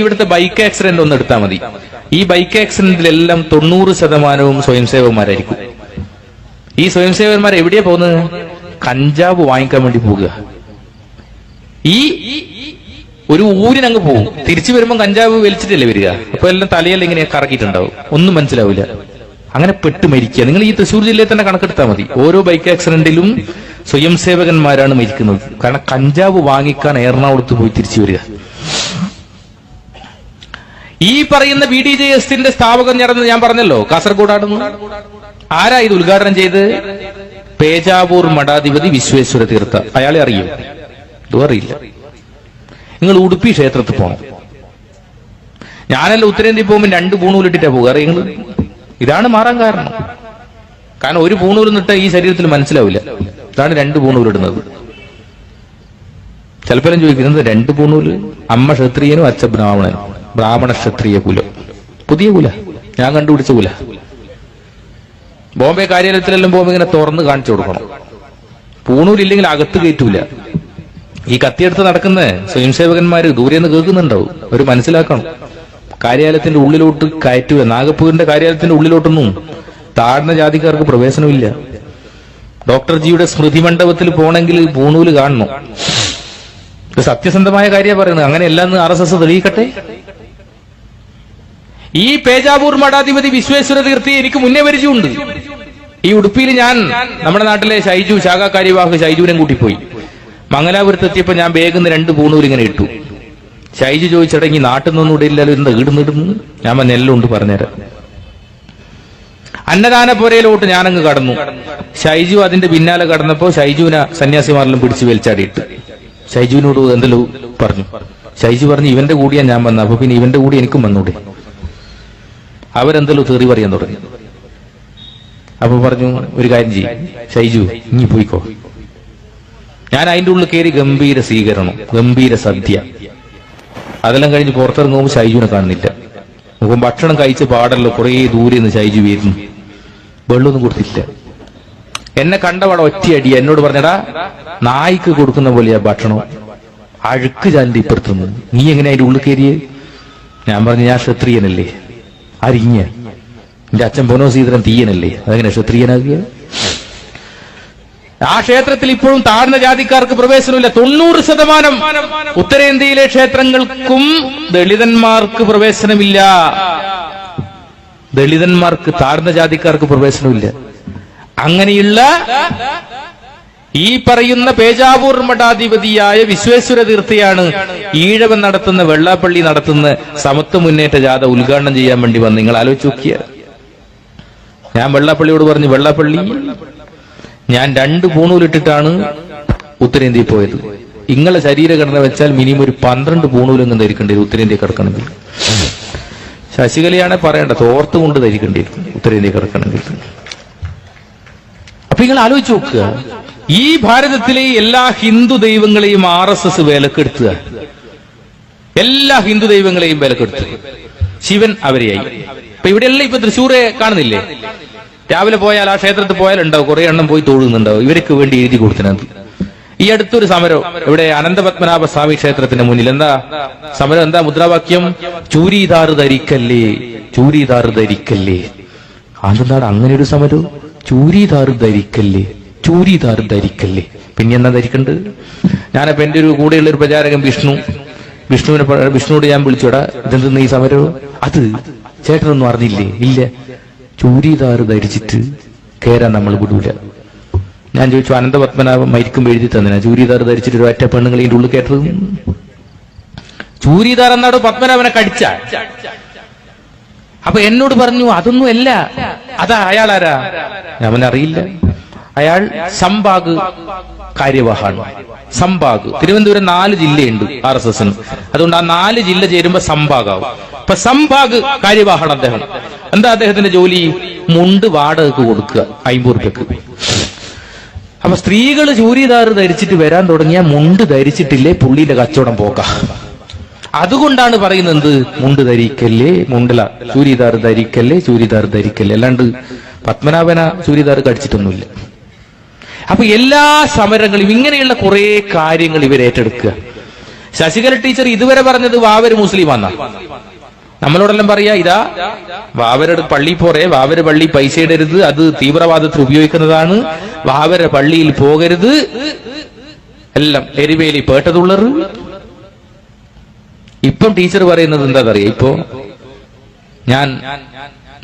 ഇവിടുത്തെ bike accident ഒന്ന് എടുത്താൽ മതി. ഈ ബൈക്ക് ആക്സിഡന്റിലെല്ലാം 90% സ്വയം സേവകന്മാരായിരിക്കും. ഈ സ്വയം സേവകന്മാർ എവിടെയാ പോകുന്നത്? കഞ്ചാവ് വാങ്ങിക്കാൻ വേണ്ടി പോകുക. ഈ ഒരു ഊരിനങ്ങ് പോകും, തിരിച്ചു വരുമ്പോൾ കഞ്ചാവ് വലിച്ചിട്ടല്ലേ വരിക. അപ്പൊ എല്ലാം തലയെല്ലാം ഇങ്ങനെ കറക്കിയിട്ടുണ്ടാവും, ഒന്നും മനസ്സിലാവില്ല. അങ്ങനെ പെട്ട് മരിക്കുക. നിങ്ങൾ ഈ തൃശ്ശൂർ ജില്ലയിൽ തന്നെ കണക്കെടുത്താൽ മതി. ഓരോ ബൈക്ക് ആക്സിഡന്റിലും സ്വയം സേവകന്മാരാണ് മരിക്കുന്നത്. കാരണം കഞ്ചാവ് വാങ്ങിക്കാൻ എറണാകുളത്ത് പോയി തിരിച്ചു വരിക. ഈ പറയുന്ന BDJS സ്ഥാപകൻ ഞാൻ പറഞ്ഞല്ലോ, കാസർഗോഡാണെന്ന്. ആരാ ഇത് ഉദ്ഘാടനം ചെയ്ത്? പേജാവൂർ മഠാധിപതി വിശ്വേശ്വര തീർത്ഥ. അയാളെ അറിയും? ഇതും അറിയില്ല. നിങ്ങൾ ഉടുപ്പി ക്ഷേത്രത്തിൽ പോകണം. ഞാനല്ല ഉത്തരേന്ത്യയിൽ പോകുമ്പോൾ 2 പൂണൂലിട്ടിട്ടാ പോകുക. അറിയുന്നത് ഇതാണ് മാറാൻ കാരണം. കാരണം ഒരു പൂണൂലിന്നിട്ട് ഈ ശരീരത്തിൽ മനസ്സിലാവില്ല. ഇതാണ് 2 പൂണൂലിടുന്നത്. ചിലപ്പോഴും ചോദിക്കുന്നത് 2 പൂണൂല്, അമ്മ ക്ഷത്രിയനും അച്ഛ ബ്രാഹ്മണനും. ബ്രാഹ്മണ ക്ഷത്രിയ കുലം, പുതിയ കുല, ഞാൻ കണ്ടുപിടിച്ച കുല. ബോംബെ കാര്യാലയത്തിലെല്ലാം പോകുമ്പോൾ ഇങ്ങനെ തുറന്ന് കാണിച്ചു കൊടുക്കണം. പൂണൂലില്ലെങ്കിൽ അകത്ത് കയറ്റൂല. ഈ കത്തിയെടുത്ത് നടക്കുന്ന സ്വയം സേവകന്മാര് ദൂരെ നിന്ന് കേൾക്കുന്നുണ്ടാവും. അവർ മനസ്സിലാക്കണം. കാര്യാലയത്തിന്റെ ഉള്ളിലോട്ട് കയറ്റൂല. നാഗപ്പൂരിന്റെ കാര്യാലയത്തിന്റെ ഉള്ളിലോട്ടൊന്നും താഴ്ന്ന ജാതിക്കാർക്ക് പ്രവേശനമില്ല. ഡോക്ടർ ജിയുടെ സ്മൃതി മണ്ഡപത്തിൽ പോകണമെങ്കിൽ പൂണൂല് കാണണം. സത്യസന്ധമായ കാര്യമാണ് പറയുന്നത്. അങ്ങനെയല്ല എന്ന് RSS തെളിയിക്കട്ടെ. ഈ പേജാവൂർ മഠാധിപതി വിശ്വേശ്വര തീർത്ഥി എനിക്ക് മുന്നേ പരിചയമുണ്ട്. ഈ ഉടുപ്പിയിൽ ഞാൻ നമ്മുടെ നാട്ടിലെ ഷൈജു, ശാഖാ കാര്യവാഹ് ഷൈജുവിനെ കൂട്ടിപ്പോയി. മംഗലാപുരത്ത് എത്തിയപ്പോ ഞാൻ വേഗം 2 പൂണൂൽ ഇങ്ങനെ ഇട്ടു. ഷൈജു ചോദിച്ചടങ്ങി നാട്ടിൽ നിന്നൊന്നും ഇടയില്ലല്ലോ, എന്താ ഇടുന്നിടുന്നു? ഞാൻ നെല്ലും ഉണ്ട്, പറഞ്ഞുതരാം. അന്നദാന പുരയിലോട്ട് ഞാനങ്ങ് കടന്നു. ഷൈജു അതിന്റെ പിന്നാലെ കടന്നപ്പോ ഷൈജുവിനെ സന്യാസിമാരെല്ലാം പിടിച്ച് വലിച്ചാടിയിട്ട് ഷൈജുവിനോട് എന്തെല്ലോ പറഞ്ഞു. ഷൈജു പറഞ്ഞു, ഇവന്റെ കൂടിയാ ഞാൻ വന്ന, അപ്പൊ പിന്നെ ഇവന്റെ കൂടി എനിക്കും വന്നൂടെ. അവരെന്തെല്ലോ തെറി പറയാൻ തുടങ്ങി. അപ്പൊ പറഞ്ഞു, ഒരു കാര്യം ചെയ്യും ഷൈജു, ഇനി പോയിക്കോ. ഞാൻ അതിന്റെ ഉള്ളിൽ കയറി ഗംഭീര സ്വീകരണം, ഗംഭീര സദ്യ. അതെല്ലാം കഴിഞ്ഞ് പുറത്തിറങ്ങുമ്പോൾ ഷൈജുവിനെ കാണുന്നില്ല. നോക്കുമ്പോൾ ഭക്ഷണം കഴിച്ച് പാടല്ലോ, കുറെ ദൂരെ നിന്ന് ഷൈജു വരുന്നു. വെള്ളമൊന്നും കൊടുത്തില്ല. എന്നെ കണ്ടപാടെ ഒറ്റയടി എന്നോട് പറഞ്ഞടാ, നായ്ക്ക് കൊടുക്കുന്ന പോലെയാ ഭക്ഷണം, അഴുക്ക് ചാലിന്റെ ഇപ്പുറത്തുനിന്ന്, നീ എങ്ങനെ അതിന്റെ ഉള്ളിൽ കയറിയേ? ഞാൻ പറഞ്ഞു, ഞാൻ ക്ഷത്രിയനല്ലേ. അറിഞ്ഞ എന്റെ അച്ഛൻ പൊനോസീതരൻ തീയനല്ലേ, അതെങ്ങനെ ക്ഷത്രിയനാകുക? ആ ക്ഷേത്രത്തിൽ ഇപ്പോഴും താഴ്ന്ന ജാതിക്കാർക്ക് പ്രവേശനമില്ല. 90% ഉത്തരേന്ത്യയിലെ ക്ഷേത്രങ്ങൾക്കും ദളിതന്മാർക്ക് പ്രവേശനമില്ല. ദളിതന്മാർക്ക്, താഴ്ന്ന ജാതിക്കാർക്ക് പ്രവേശനമില്ല. അങ്ങനെയുള്ള ഈ പറയുന്ന പേജാവൂർ മഠാധിപതിയായ വിശ്വേശ്വര തീർത്ഥയാണ് ഈഴവൻ നടത്തുന്ന, വെള്ളാപ്പള്ളി നടത്തുന്ന സമത്വ മുന്നേറ്റ ജാഥ ഉദ്ഘാടനം ചെയ്യാൻ വേണ്ടി വന്ന്. നിങ്ങൾ ആലോചിച്ച് നോക്കിയ. ഞാൻ വെള്ളാപ്പള്ളിയോട് പറഞ്ഞു, വെള്ളാപ്പള്ളി, ഞാൻ 2 പൂണൂലിട്ടിട്ടാണ് ഉത്തരേന്ത്യയിൽ പോയത്. നിങ്ങളെ ശരീരഘടന വെച്ചാൽ മിനിമം ഒരു 12 പൂണൂലെങ്കിലും ധരിക്കേണ്ടി വരും ഉത്തരേന്ത്യ കിടക്കണമെങ്കിൽ. ശശികലയാണെ പറയേണ്ട, തോർത്തുകൊണ്ട് ധരിക്കേണ്ടി വരും ഉത്തരേന്ത്യ കിടക്കണമെങ്കിൽ. അപ്പൊ നിങ്ങൾ ആലോചിച്ച് നോക്കുക, ഈ ഭാരതത്തിലെ എല്ലാ ഹിന്ദു ദൈവങ്ങളെയും RSS വിലക്കെടുത്തുക. എല്ലാ ഹിന്ദു ദൈവങ്ങളെയും വിലക്കെടുത്തു. ശിവൻ അവരെയായി. ഇപ്പൊ ഇവിടെയെല്ലാം ഇപ്പൊ തൃശ്ശൂരെ കാണുന്നില്ലേ? രാവിലെ പോയാൽ ആ ക്ഷേത്രത്തിൽ പോയാൽ ഉണ്ടാവും, കുറെ എണ്ണം പോയി തൊഴുന്നുണ്ടാവും. ഇവർക്ക് വേണ്ടി എഴുതി കൊടുത്തിനത്. ഈ അടുത്തൊരു സമരം ഇവിടെ അനന്തപത്മനാഭ സ്വാമി ക്ഷേത്രത്തിന്റെ മുന്നിൽ. എന്താ സമരം? എന്താ മുദ്രാവാക്യം? ചൂരിദാർ ധരിക്കല്ലേ, ചൂരിദാർ ധരിക്കല്ലേ. അതെന്താണ് അങ്ങനെ ഒരു സമരം? ചൂരിദാർ ധരിക്കല്ലേ, ചൂരിദാർ ധരിക്കല്ലേ. പിന്നെ എന്നാ ധരിക്കണ്ട്? ഞാനപ്പോ എന്റെ ഒരു കൂടെയുള്ള ഒരു പ്രചാരകൻ വിഷ്ണുവിനോട് ഞാൻ വിളിച്ചോടാ, ഇതെന്തെന്ന് ഈ സമരം? അത് ചേട്ടനൊന്നും അറിഞ്ഞില്ലേ? ഇല്ല, ചൂരിദാർ ധരിച്ചിട്ട് കയറാൻ നമ്മൾ വിടൂല. ഞാൻ ചോദിച്ചു, അനന്തപത്മനാഭം മരിക്കുമ്പോൾ എഴുതി തന്നിനാ ചൂരിദാർ ധരിച്ചിട്ട് ഒരു ഒറ്റ പെണ്ണുങ്ങൾ ഇതിന്റെ ഉള്ളിൽ കയറ്റത്? ചൂരിദാർ എന്നാണ് പത്മനാഭനെ കടിച്ച. അപ്പൊ എന്നോട് പറഞ്ഞു, അതൊന്നും അല്ല. അതാ അയാളാരാ? ഞാൻ അറിയില്ല. അയാൾ സംഭാഗ് കാര്യവാഹാണ്. സംഭാഗ് തിരുവനന്തപുരം 4 ജില്ലയുണ്ട് RSSന്. അതുകൊണ്ട് ആ 4 ജില്ല ചേരുമ്പോ സംഭാഗാവും. അപ്പൊ സംഭാഗ് കാര്യവാഹാണ് അദ്ദേഹം. എന്താ അദ്ദേഹത്തിന്റെ ജോലി? മുണ്ട് വാടകക്ക് കൊടുക്കുക 50 രൂപയ്ക്ക്. അപ്പൊ സ്ത്രീകള് ചൂരിദാർ ധരിച്ചിട്ട് വരാൻ തുടങ്ങിയ മുണ്ട് ധരിച്ചിട്ടില്ലേ പുള്ളിന്റെ കച്ചവടം പോക്ക. അതുകൊണ്ടാണ് പറയുന്നത് മുണ്ട് ധരിക്കല്ലേ, മുണ്ടല ചൂരിദാർ ധരിക്കല്ലേ, ചൂരിദാർ ധരിക്കല്ലേ. അല്ലാണ്ട് പത്മനാഭന ചൂരിദാർ കടിച്ചിട്ടൊന്നുമില്ല. അപ്പൊ എല്ലാ സമരങ്ങളും ഇങ്ങനെയുള്ള കുറെ കാര്യങ്ങൾ ഇവർ ഏറ്റെടുക്കുക. ശശികല ടീച്ചർ ഇതുവരെ പറഞ്ഞത് വാവര് മുസ്ലിമാന്നാ. നമ്മളോടെല്ലാം പറയാ, ഇതാ വാവരുടെ പള്ളി പോരെ, വാവര് പള്ളി പൈസ ഇടരുത്, അത് തീവ്രവാദത്തിൽ ഉപയോഗിക്കുന്നതാണ്, വാവര പള്ളിയിൽ പോകരുത്, എല്ലാം എരിവേലി പേട്ടതുള്ളറ്. ഇപ്പം ടീച്ചർ പറയുന്നത് എന്താ അറിയാ? ഇപ്പോ ഞാൻ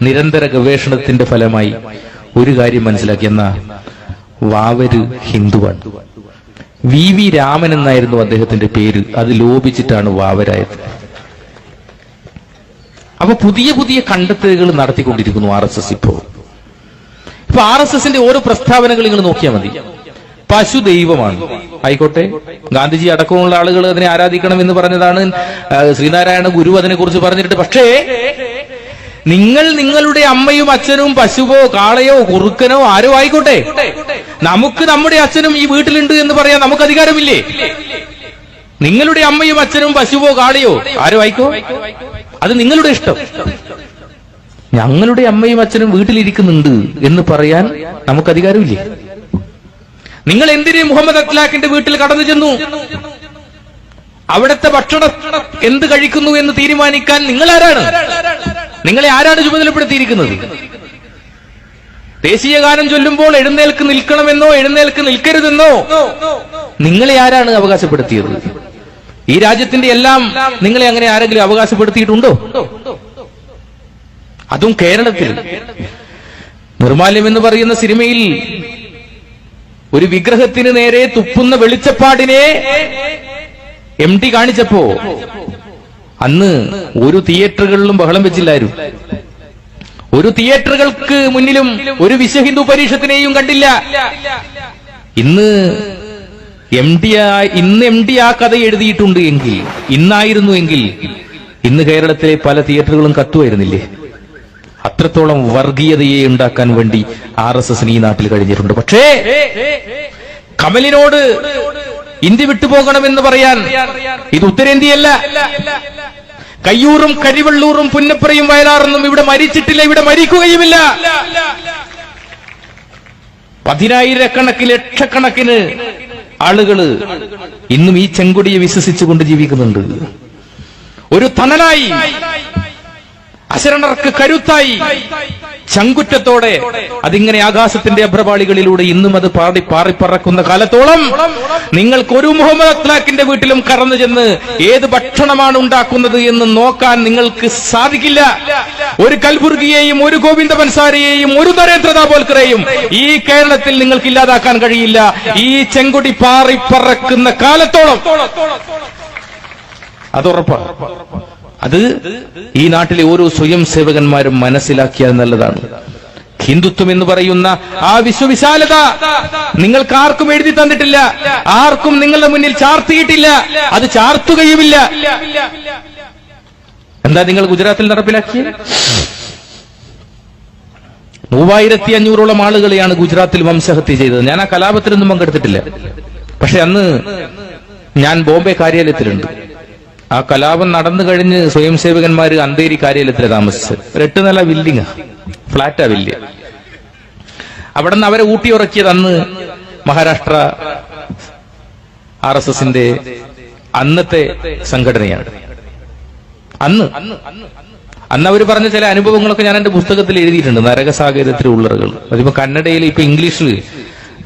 നിരന്തര ഗവേഷണത്തിന്റെ ഫലമായി ഒരു കാര്യം മനസ്സിലാക്കി. എന്നാ വാവര് ഹിന്ദുവാണ്. വി രാമൻ എന്നായിരുന്നു അദ്ദേഹത്തിന്റെ പേര്. അത് ലോപിച്ചിട്ടാണ് വാവരായത്. അപ്പൊ പുതിയ പുതിയ കണ്ടെത്തലുകൾ നടത്തിക്കൊണ്ടിരിക്കുന്നു RSS. ഇപ്പോ RSSന്റെ ഓരോ പ്രസ്താവനകൾ നിങ്ങൾ നോക്കിയാൽ മതി. പശു ദൈവമാണ് ആയിക്കോട്ടെ, ഗാന്ധിജി അടക്കമുള്ള ആളുകൾ അതിനെ ആരാധിക്കണം എന്ന് പറഞ്ഞതാണ്. ശ്രീനാരായണ ഗുരു അതിനെ കുറിച്ച് പറഞ്ഞിട്ടുണ്ട്. പക്ഷേ നിങ്ങൾ നിങ്ങളുടെ അമ്മയും അച്ഛനും പശുവോ കാളയോ കുറുക്കനോ ആരോ ആയിക്കോട്ടെ, നമുക്ക് നമ്മുടെ അച്ഛനും ഈ വീട്ടിലുണ്ട് എന്ന് പറയാൻ നമുക്ക് അധികാരമില്ലേ? നിങ്ങളുടെ അമ്മയും അച്ഛനും പശുവോ കാളയോ ആരോ ആയിക്കോ, അത് നിങ്ങളുടെ ഇഷ്ടം. ഞങ്ങളുടെ അമ്മയും അച്ഛനും വീട്ടിലിരിക്കുന്നുണ്ട് എന്ന് പറയാൻ നമുക്ക് അധികാരമില്ലേ? നിങ്ങൾ എന്തിന് മുഹമ്മദ് അഖ്ലാഖിന്റെ വീട്ടിൽ കടന്നു ചെന്നു? അവിടുത്തെ ഭക്ഷണം എന്ത് കഴിക്കുന്നു എന്ന് തീരുമാനിക്കാൻ നിങ്ങൾ ആരാണ്? നിങ്ങളെ ആരാണ് ചുമതലപ്പെടുത്തിയിരിക്കുന്നത്? ദേശീയ ഗാനം ചൊല്ലുമ്പോൾ എഴുന്നേൽക്ക് നിൽക്കണമെന്നോ എഴുന്നേൽക്ക് നിൽക്കരുതെന്നോ നിങ്ങളെ ആരാണ് അവകാശപ്പെടുത്തിയത്? ഈ രാജ്യത്തിന്റെ എല്ലാം നിങ്ങളെ അങ്ങനെ ആരെങ്കിലും അവകാശപ്പെടുത്തിയിട്ടുണ്ടോ? അതും കേരളത്തിൽ. നിർമാല്യം എന്ന് പറയുന്ന സിനിമയിൽ ഒരു വിഗ്രഹത്തിന് നേരെ തുപ്പുന്ന വെളിച്ചപ്പാടിനെ MD കാണിച്ചപ്പോ അന്ന് ഒരു തിയേറ്ററുകളിലും ബഹളം വെച്ചില്ലാരും. ഒരു തിയേറ്ററുകൾക്ക് മുന്നിലും ഒരു വിശ്വ ഹിന്ദു പരിഷത്തിനെയും കണ്ടില്ല. ഇന്ന് MD ആ കഥ എഴുതിയിട്ടുണ്ട് എങ്കിൽ, ഇന്നായിരുന്നു എങ്കിൽ ഇന്ന് കേരളത്തിലെ പല തിയേറ്ററുകളും കത്തുമായിരുന്നില്ലേ? അത്രത്തോളം വർഗീയതയെ ഉണ്ടാക്കാൻ വേണ്ടി RSSന് ഈ നാട്ടിൽ കഴിഞ്ഞിട്ടുണ്ട്. പക്ഷേ കമലിനോട് ഇന്ത്യ വിട്ടുപോകണമെന്ന് പറയാൻ ഇത് ഉത്തരേന്ത്യയല്ല. കയ്യൂറും കരിവള്ളൂറും പുന്നപ്പുറയും വയലാറൊന്നും ഇവിടെ മരിച്ചിട്ടില്ല, ഇവിടെ മരിക്കുകയുമില്ല. പതിനായിരക്കണക്കിന് ലക്ഷക്കണക്കിന് ആളുകള് ഇന്നും ഈ ചെങ്കൊടിയെ വിശ്വസിച്ചുകൊണ്ട് ജീവിക്കുന്നുണ്ട്. ഒരു തണലായി, അശരണർക്ക് കരുത്തായി, ചങ്കുറ്റത്തോടെ അതിങ്ങനെ ആകാശത്തിന്റെ അഭ്രപാളികളിലൂടെ ഇന്നും അത് പാറിപ്പറക്കുന്ന കാലത്തോളം നിങ്ങൾക്ക് ഒരു മുഹമ്മദ് അഖ്ലാഖിന്റെ വീട്ടിലും കടന്നു ചെന്ന് ഏത് ഭക്ഷണമാണ് ഉണ്ടാക്കുന്നത് എന്ന് നോക്കാൻ നിങ്ങൾക്ക് സാധിക്കില്ല. ഒരു കൽബുർഗിയെയും ഒരു ഗോവിന്ദ പൻസാരിയെയും ഒരു നരേന്ദ്ര ദാബോൽക്കറെയും ഈ കേരളത്തിൽ നിങ്ങൾക്ക് ഇല്ലാതാക്കാൻ കഴിയില്ല. ഈ ചെങ്കൊടി പാറിപ്പറക്കുന്ന കാലത്തോളം അതുറപ്പാണ്. അത് ഈ നാട്ടിലെ ഓരോ സ്വയം സേവകന്മാരും മനസ്സിലാക്കിയാൽ നല്ലതാണ്. ഹിന്ദുത്വം എന്ന് പറയുന്ന ആ വിശ്വവിശാലത നിങ്ങൾക്ക് ആർക്കും എഴുതി തന്നിട്ടില്ല, ആർക്കും നിങ്ങളുടെ മുന്നിൽ ചാർത്തിയിട്ടില്ല, അത് ചാർത്തുകയുമില്ല. എന്താ നിങ്ങൾ ഗുജറാത്തിൽ നടപ്പിലാക്കിയത്? 3500ഓളം ആളുകളെയാണ് ഗുജറാത്തിൽ വംശഹത്യ ചെയ്തത്. ഞാൻ ആ കലാപത്തിലൊന്നും പങ്കെടുത്തിട്ടില്ല. പക്ഷെ അന്ന് ഞാൻ ബോംബെ കാര്യാലയത്തിലുണ്ട്. ആ കലാപം നടന്നു കഴിഞ്ഞ് സ്വയം സേവകന്മാര് അന്തേരി കാര്യാലയത്തിലാണ് താമസിച്ചത്. 8 നില ബിൽഡിംഗ്, ഫ്ലാറ്റാ വലിയ. അവിടെ നിന്ന് അവരെ ഊട്ടിയുറക്കിയത് അന്ന് മഹാരാഷ്ട്ര RSSന്റെ അന്നത്തെ സംഘടനയാണ്. അന്ന് അവർ പറഞ്ഞ ചില അനുഭവങ്ങളൊക്കെ ഞാൻ എന്റെ പുസ്തകത്തിൽ എഴുതിയിട്ടുണ്ട്. നരകസാഗരത്തിലെ ഉള്ളറുകൾ. അതിപ്പോ കന്നഡയിൽ ഇപ്പൊ ഇംഗ്ലീഷിൽ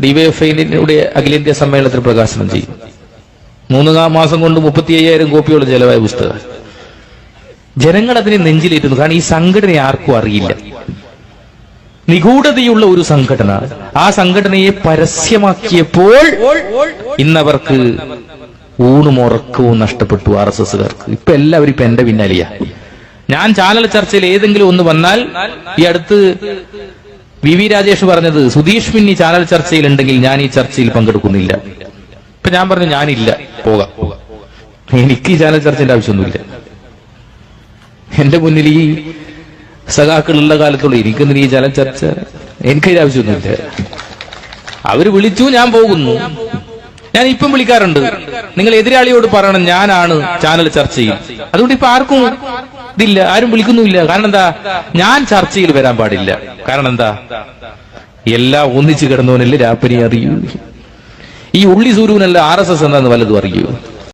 DYFIയുടെ അഖിലേന്ത്യാ സമ്മേളനത്തിൽ പ്രകാശനം ചെയ്യും. 3 മാസം കൊണ്ട് 35,000 കോപ്പിയോളം ചെലവായ പുസ്തകം. ജനങ്ങൾ അതിനെ നെഞ്ചിലേറ്റുന്നു. കാരണം ഈ സംഘടന ആർക്കും അറിയില്ല. നിഗൂഢതയുള്ള ഒരു സംഘടന. ആ സംഘടനയെ പരസ്യമാക്കിയപ്പോൾ ഇന്നവർക്ക് ഊണും ഉറക്കവും നഷ്ടപ്പെട്ടു RSSകാർക്ക്. ഇപ്പൊ എല്ലാവരും ഇപ്പൊ എന്റെ പിന്നാലെയാ. ഞാൻ ചാനൽ ചർച്ചയിൽ ഏതെങ്കിലും ഒന്ന് വന്നാൽ, ഈ അടുത്ത് VV രാജേഷ് പറഞ്ഞത്, സുധീഷ് മിന്നി ചാനൽ ചർച്ചയിൽ ഉണ്ടെങ്കിൽ ഞാൻ ഈ ചർച്ചയിൽ പങ്കെടുക്കുന്നില്ല. ഇപ്പൊ ഞാൻ പറഞ്ഞു ഞാനില്ല, പോകാം. എനിക്ക് ഈ ചാനൽ ചർച്ചയുടെ ആവശ്യമൊന്നുമില്ല. എന്റെ മുന്നിൽ ഈ സഖാക്കളുള്ള കാലത്തുള്ള എനിക്കൊന്നും ഈ ചാനൽ ചർച്ച എനിക്കൊരു ആവശ്യമൊന്നുമില്ല. അവര് വിളിച്ചു, ഞാൻ പോകുന്നു. ഞാൻ ഇപ്പം വിളിക്കാറുണ്ട്, നിങ്ങൾ എതിരാളിയോട് പറയണം ഞാനാണ് ചാനൽ ചർച്ച ചെയ്യും. അതുകൊണ്ട് ഇപ്പൊ ആർക്കും ഇതില്ല, ആരും വിളിക്കുന്നുമില്ല. കാരണം എന്താ? ഞാൻ ചർച്ചയിൽ വരാൻ പാടില്ല. കാരണം എന്താ? എല്ലാം ഒന്നിച്ചു കിടന്നവനല്ലേ രാപ്പനി അറിയൂ. ഈ ഉള്ളി സൂര്യനല്ല RSS എന്താന്ന് വല്ലതും അറിയൂ.